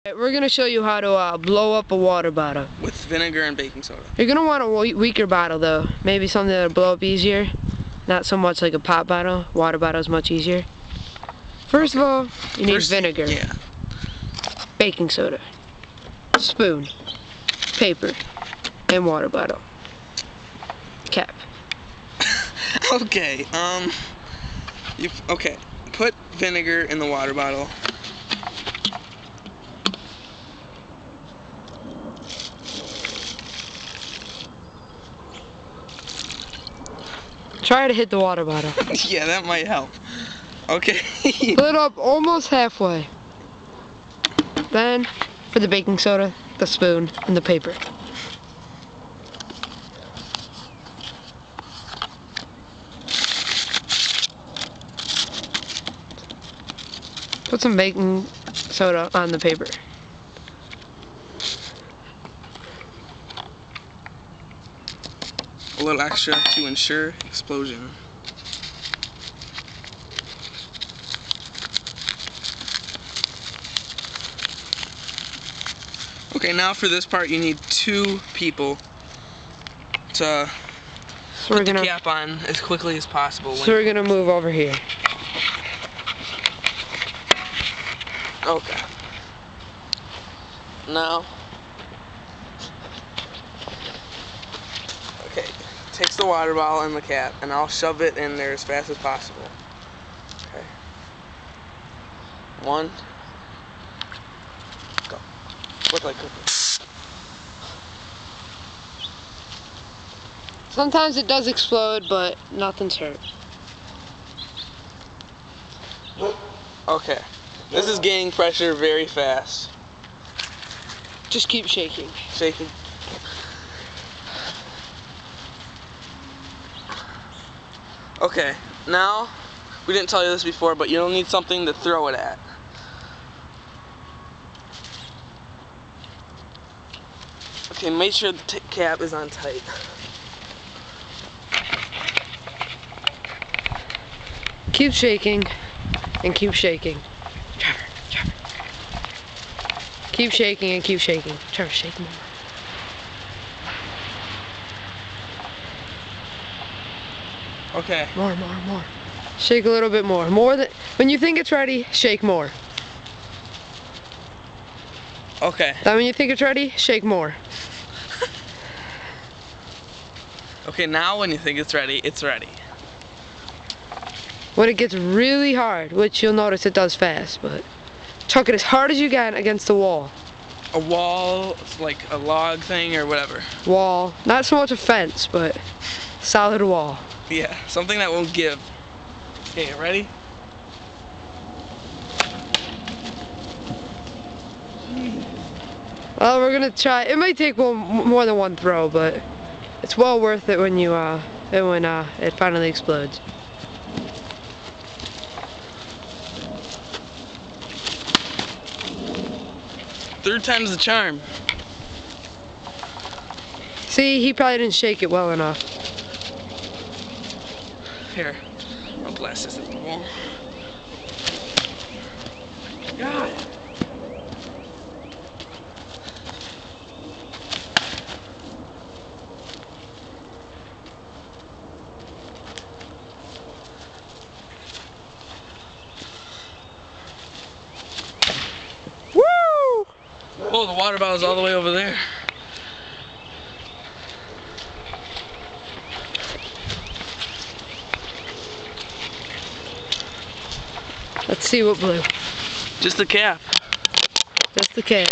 We're going to show you how to blow up a water bottle. With vinegar and baking soda. You're going to want a weaker bottle though. Maybe something that'll blow up easier. Not so much like a pop bottle. Water bottle is much easier. First of all, you need vinegar. Yeah. Baking soda. Spoon. Paper. And water bottle. Cap. Okay, okay. Put vinegar in the water bottle. Try to hit the water bottle. Yeah, that might help. Okay. Fill it up almost halfway. Then, for the baking soda, the spoon, and the paper. Put some baking soda on the paper. A little extra to ensure explosion. Okay, now for this part you need 2 people to put the cap on as quickly as possible. So we're gonna move over here. Okay. Now, okay, takes the water bottle and the cap, and I'll shove it in there as fast as possible. Okay. 1. Go. Look like cooking. Sometimes it does explode, but nothing's hurt. Okay. This is gaining pressure very fast. Just keep shaking. Shaking. Okay, now, we didn't tell you this before, but you'll need something to throw it at. Okay, make sure the cap is on tight. Keep shaking, and keep shaking. Trevor. Keep shaking and keep shaking. Trevor, shake more. Okay. More. Shake a little bit more. When you think it's ready, shake more. Okay. Then when you think it's ready, shake more. Okay, now when you think it's ready, it's ready. When it gets really hard, which you'll notice it does fast, but chuck it as hard as you can against the wall. A wall, like a log thing or whatever. Wall. Not so much a fence, but solid wall. Yeah, something that won't give. Okay, ready? Well, we're gonna try. It might take more than one throw, but it's well worth it when it finally explodes. Third time's the charm. See, he probably didn't shake it well enough. Here, I'll blast this at the wall. God. Woo! Oh, the water bottle's all the way over there. Let's see what blew. Just the cap. Just the cap.